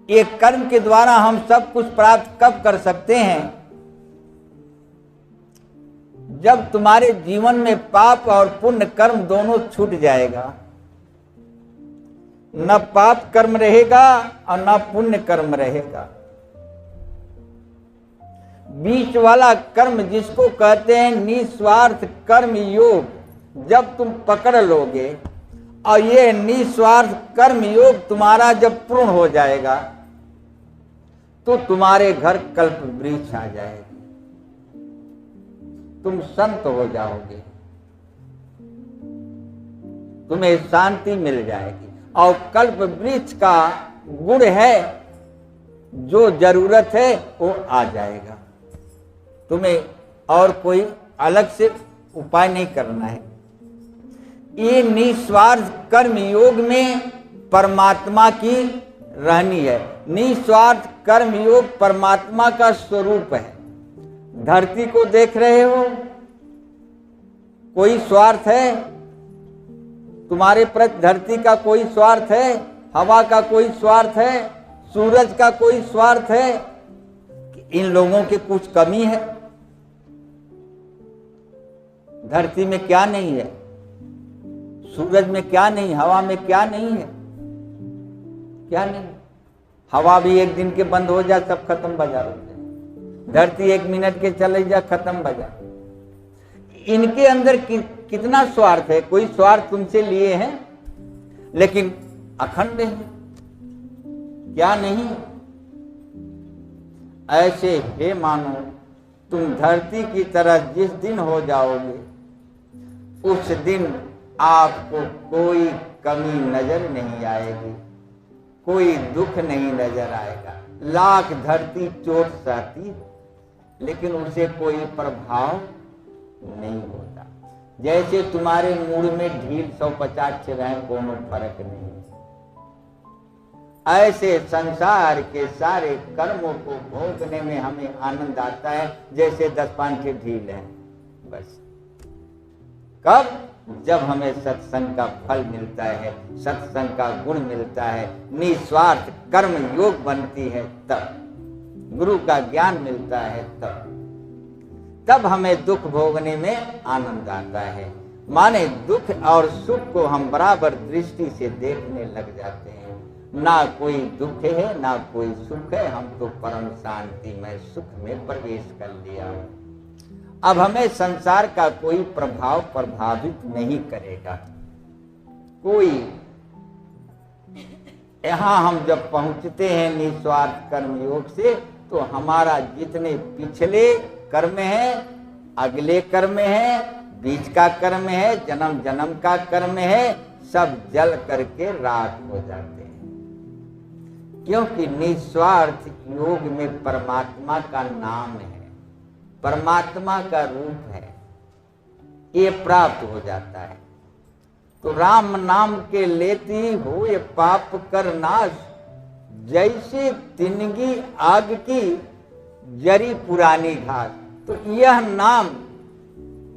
एक कर्म के द्वारा हम सब कुछ प्राप्त कब कर सकते हैं? जब तुम्हारे जीवन में पाप और पुण्य कर्म दोनों छूट जाएगा। न पाप कर्म रहेगा और न पुण्य कर्म रहेगा। बीच वाला कर्म जिसको कहते हैं निस्वार्थ कर्म योग, जब तुम पकड़ लोगे और ये निस्वार्थ कर्म योग तुम्हारा जब पूर्ण हो जाएगा तो तुम्हारे घर कल्प वृक्ष आ जाएगी, तुम संत हो जाओगे, तुम्हें शांति मिल जाएगी। और कल्प वृक्ष का गुण है, जो जरूरत है वो आ जाएगा। तुम्हें और कोई अलग से उपाय नहीं करना है। ये निस्वार्थ कर्म योग में परमात्मा की रहनी है। निस्वार्थ कर्म योग परमात्मा का स्वरूप है। धरती को देख रहे हो, कोई स्वार्थ है तुम्हारे प्रति? धरती का कोई स्वार्थ है? हवा का कोई स्वार्थ है? सूरज का कोई स्वार्थ है? इन लोगों की कुछ कमी है? धरती में क्या नहीं है? सूरज में क्या नहीं? हवा में क्या नहीं है? क्या नहीं? हवा भी एक दिन के बंद हो जाए सब खत्म बाजार हो जाए। धरती एक मिनट के चले जाए खत्म बाजार। इनके अंदर कितना स्वार्थ है? कोई स्वार्थ तुमसे लिए हैं, लेकिन अखंड है। क्या नहीं? ऐसे हे मानो तुम धरती की तरह जिस दिन हो जाओगे, उस दिन आपको कोई कमी नजर नहीं आएगी, कोई दुख नहीं नजर आएगा। लाख धरती चोट सहती लेकिन उसे कोई प्रभाव नहीं होता। जैसे तुम्हारे मूड में ढील 150 रहे, कोनो फर्क नहीं। ऐसे संसार के सारे कर्मों को भोगने में हमें आनंद आता है जैसे 10-5 ढील है। बस कब? जब हमें सत्संग का फल मिलता है, सत्संग का गुण मिलता है, निस्वार्थ कर्म योग बनती है, तब गुरु का ज्ञान मिलता है, तब हमें दुख भोगने में आनंद आता है। माने दुख और सुख को हम बराबर दृष्टि से देखने लग जाते हैं। ना कोई दुख है ना कोई सुख है, हम तो परम शांति में सुख में प्रवेश कर लिया। अब हमें संसार का कोई प्रभाव प्रभावित नहीं करेगा। कोई यहाँ हम जब पहुंचते हैं निस्वार्थ कर्म योग से, तो हमारा जितने पिछले कर्म है, अगले कर्म है, बीच का कर्म है, जन्म जन्म का कर्म है, सब जल करके राख हो जाते हैं। क्योंकि निस्वार्थ योग में परमात्मा का नाम है, परमात्मा का रूप है, ये प्राप्त हो जाता है। तो राम नाम के लेती हो ये पाप कर नाश, जैसे तिनगी आग की जरी पुरानी घास। तो यह नाम,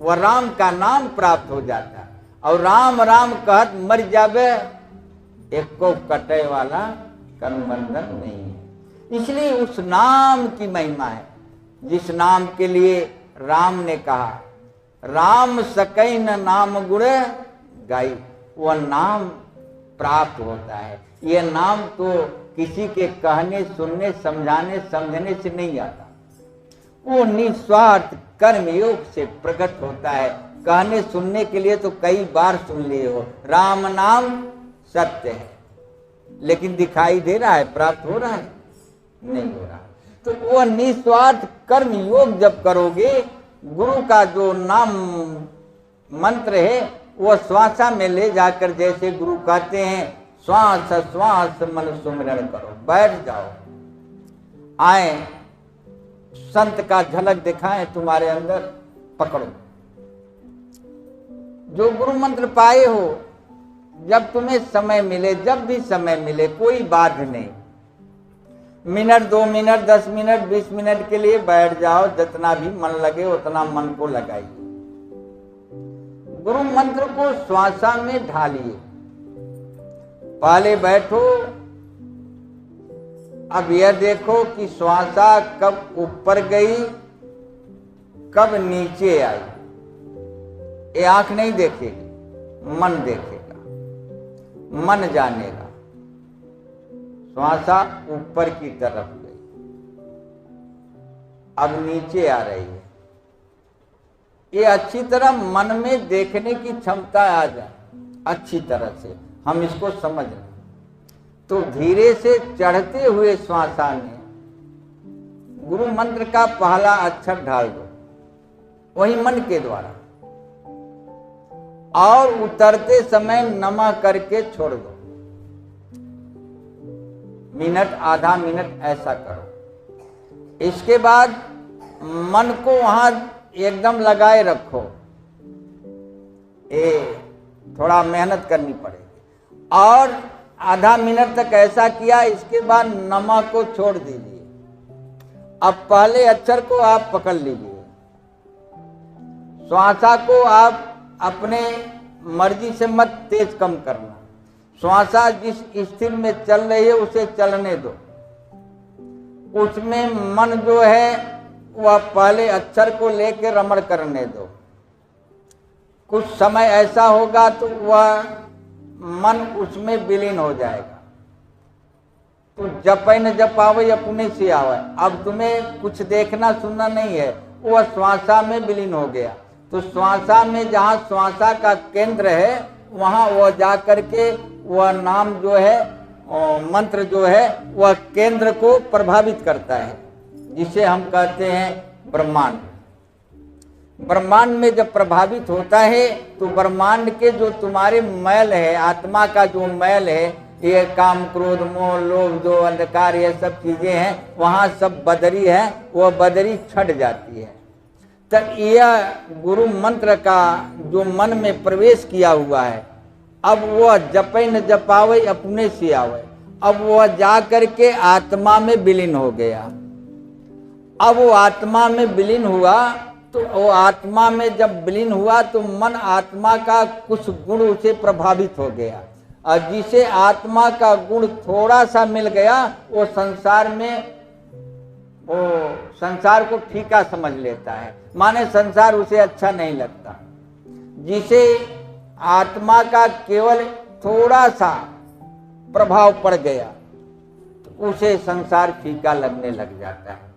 वह राम का नाम प्राप्त हो जाता है। और राम राम कहत मर जावे, एक को कटे वाला कर्म बंधन नहीं है। इसलिए उस नाम की महिमा है, जिस नाम के लिए राम ने कहा राम सकै न नाम गुण गाई, वह नाम प्राप्त होता है। यह नाम तो किसी के कहने सुनने समझाने समझने से नहीं आता, वो निस्वार्थ कर्म योग से प्रकट होता है। कहने सुनने के लिए तो कई बार सुन लिए हो, राम नाम सत्य है, लेकिन दिखाई दे रहा है, प्राप्त हो रहा है? नहीं हो रहा। तो वो निस्वार्थ कर्म योग जब करोगे, गुरु का जो नाम मंत्र है वो श्वासा में ले जाकर, जैसे गुरु कहते हैं श्वास श्वास मन सुमिरन करो, बैठ जाओ। आए संत का झलक दिखाएं तुम्हारे अंदर, पकड़ो। जो गुरु मंत्र पाए हो, जब तुम्हें समय मिले, जब भी समय मिले, कोई बाध नहीं, मिनट 2 मिनट 10 मिनट 20 मिनट के लिए बैठ जाओ, जितना भी मन लगे उतना मन को लगाइए। गुरु मंत्र को श्वासा में ढालिए। पहले बैठो, अब यह देखो कि श्वासा कब ऊपर गई, कब नीचे आई। ये आंख नहीं देखेगी, मन देखेगा, मन जानेगा। श्वासा ऊपर की तरफ गई, अब नीचे आ रही है। ये अच्छी तरह मन में देखने की क्षमता आ जाए, अच्छी तरह से हम इसको समझ लें, तो धीरे से चढ़ते हुए श्वासा में गुरु मंत्र का पहला अक्षर ढाल दो, वही मन के द्वारा, और उतरते समय नमः करके छोड़ दो। मिनट आधा मिनट ऐसा करो। इसके बाद मन को वहां एकदम लगाए रखो। थोड़ा मेहनत करनी पड़ेगी। और आधा मिनट तक ऐसा किया, इसके बाद नमः को छोड़ दीजिए। अब पहले अक्षर को आप पकड़ लीजिए। श्वासा को आप अपने मर्जी से मत तेज कम करना। श्वासा जिस स्थिर में चल रही है उसे चलने दो। उसमें मन जो है वह पहले अक्षर को लेकर रमण करने दो। कुछ समय ऐसा होगा तो वह मन उसमें विलीन हो जाएगा। तो जपै न जपावे अपने से आवे। अब तुम्हें कुछ देखना सुनना नहीं है, वह श्वासा में विलीन हो गया। तो श्वासा में जहाँ श्वासा का केंद्र है वहाँ वह जा करके वह नाम जो है, मंत्र जो है, वह केंद्र को प्रभावित करता है, जिसे हम कहते हैं ब्रह्मांड। ब्रह्मांड में जब प्रभावित होता है तो ब्रह्मांड के जो तुम्हारे मैल है, आत्मा का जो मैल है, ये काम क्रोध मोह लोभ जो अंधकार ये सब चीजें हैं, वहाँ सब बदरी है, वह बदरी छट जाती है। तब यह गुरु मंत्र का जो मन में प्रवेश किया हुआ है, अब वह जपै न जपावे अपने से आवे। अब वह जा करके आत्मा में विलीन हो गया। अब वो आत्मा में विलीन हुआ, तो वो आत्मा में जब विलीन हुआ तो मन आत्मा का कुछ गुण उसे प्रभावित हो गया। और जिसे आत्मा का गुण थोड़ा सा मिल गया, वो संसार में वो संसार को फीका समझ लेता है, माने संसार उसे अच्छा नहीं लगता। जिसे आत्मा का केवल थोड़ा सा प्रभाव पड़ गया तो उसे संसार फीका लगने लग जाता है।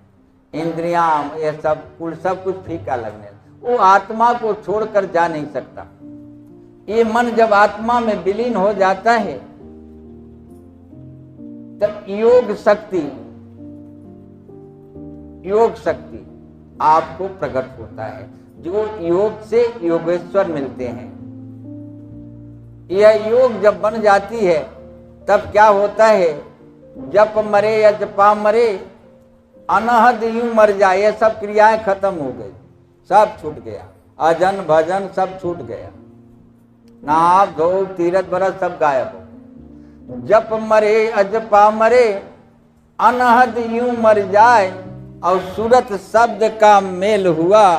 इंद्रियां ये सब कुछ फीका लगने, वो आत्मा को छोड़कर जा नहीं सकता। ये मन जब आत्मा में विलीन हो जाता है तब योग शक्ति आपको प्रकट होता है, जो योग से योगेश्वर मिलते हैं। यह योग जब बन जाती है तब क्या होता है, जप मरे या जपा मरे, अनहद यूं मर जाए, ये सब क्रियाएं खत्म हो गई, सब छूट गया। अजन भजन सब छूट गया, नाप धो तीरथ बरस सब गायब हो। जप मरे अजपा मरे, अनहद यूं मर जाए, और सूरत शब्द का मेल हुआ,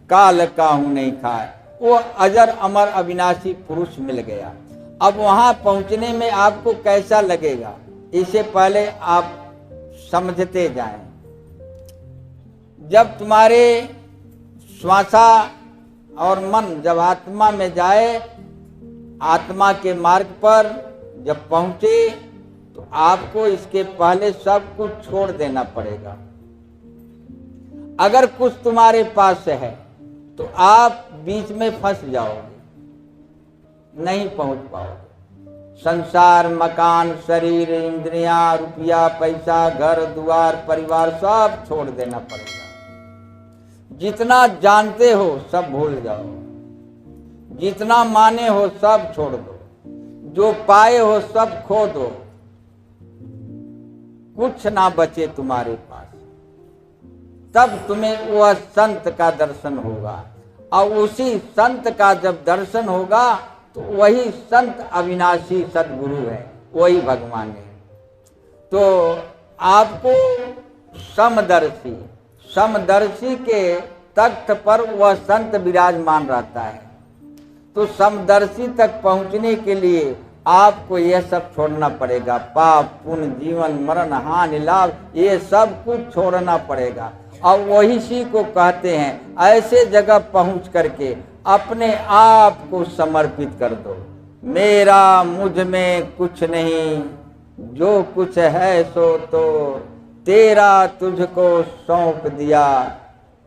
काल काहू नहीं खाए। वो अजर अमर अविनाशी पुरुष मिल गया। अब वहां पहुंचने में आपको कैसा लगेगा, इससे पहले आप समझते जाएं। जब तुम्हारे श्वासा और मन जब आत्मा में जाए, आत्मा के मार्ग पर जब पहुंचे, तो आपको इसके पहले सब कुछ छोड़ देना पड़ेगा। अगर कुछ तुम्हारे पास है तो आप बीच में फंस जाओगे, नहीं पहुंच पाओगे। संसार, मकान, शरीर, इंद्रियां, रुपया, पैसा, घर द्वार, परिवार सब छोड़ देना पड़ेगा। जितना जानते हो सब भूल जाओ, जितना माने हो सब छोड़ दो, जो पाए हो सब खो दो, कुछ ना बचे तुम्हारे पास। तब तुम्हें वह संत का दर्शन होगा, और उसी संत का जब दर्शन होगा तो वही संत अविनाशी सदगुरु है, वही भगवान है। तो आपको समदर्शी, समदर्शी के तख्त पर वह संत विराजमान रहता है। तो समदर्शी तक पहुंचने के लिए आपको यह सब छोड़ना पड़ेगा। पाप, पुण्य, जीवन, मरण, हानि, लाभ, ये सब कुछ छोड़ना पड़ेगा। और वही सी को कहते हैं ऐसे जगह पहुंच करके अपने आप को समर्पित कर दो। मेरा मुझ में कुछ नहीं, जो कुछ है सो तो तेरा तुझको सौंप दिया,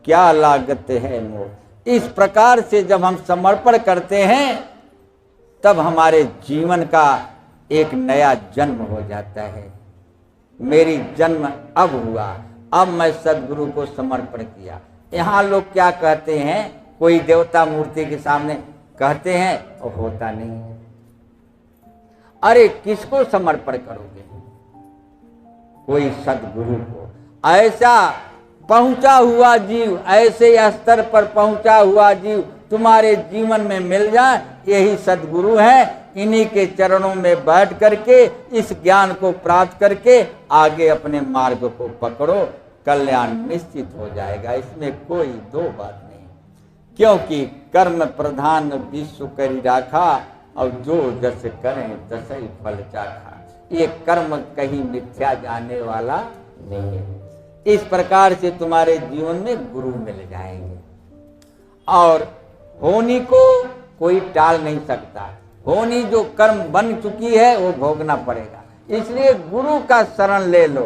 क्या लागत है मोह। इस प्रकार से जब हम समर्पण करते हैं तब हमारे जीवन का एक नया जन्म हो जाता है। मेरी जन्म अब हुआ, अब मैं सदगुरु को समर्पण किया। यहाँ लोग क्या कहते हैं, कोई देवता मूर्ति के सामने कहते हैं और होता नहीं है। अरे किसको समर्पण करोगे? कोई सदगुरु को। ऐसा पहुंचा हुआ जीव, ऐसे स्तर पर पहुंचा हुआ जीव तुम्हारे जीवन में मिल जाए, यही सदगुरु है। इन्हीं के चरणों में बैठ करके इस ज्ञान को प्राप्त करके आगे अपने मार्ग को पकड़ो, कल्याण निश्चित हो जाएगा। इसमें कोई दो बात नहीं, क्योंकि कर्म प्रधान विश्व करी राखा, और जो जस करें तसई फल चाखा। ये कर्म कहीं मिथ्या जाने वाला नहीं है। इस प्रकार से तुम्हारे जीवन में गुरु मिल जाएंगे, और होनी को कोई टाल नहीं सकता। होनी जो कर्म बन चुकी है वो भोगना पड़ेगा। इसलिए गुरु का शरण ले लो,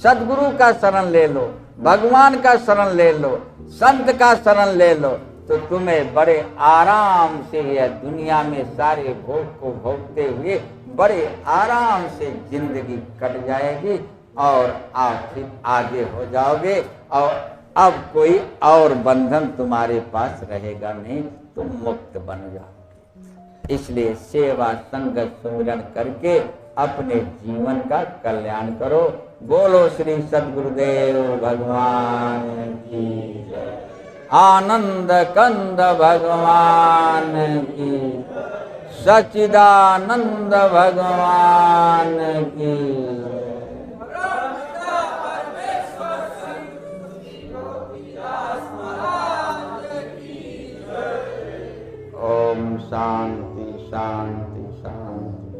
सदगुरु का शरण ले लो, भगवान का शरण ले लो, संत का शरण ले लो, तो तुम्हें बड़े आराम से यह दुनिया में सारे भोग को भोगते हुए बड़े आराम से जिंदगी कट जाएगी, और आप फिर आगे हो जाओगे, और अब कोई और बंधन तुम्हारे पास रहेगा नहीं, तुम मुक्त बन जाओगे। इसलिए सेवा, संगत, सुमिरन करके अपने जीवन का कल्याण करो। बोलो श्री सद्गुरुदेव भगवान की जय। आनंद कंद भगवान की, सच्चिदानंद भगवान की। ओम शांति शांति शांति।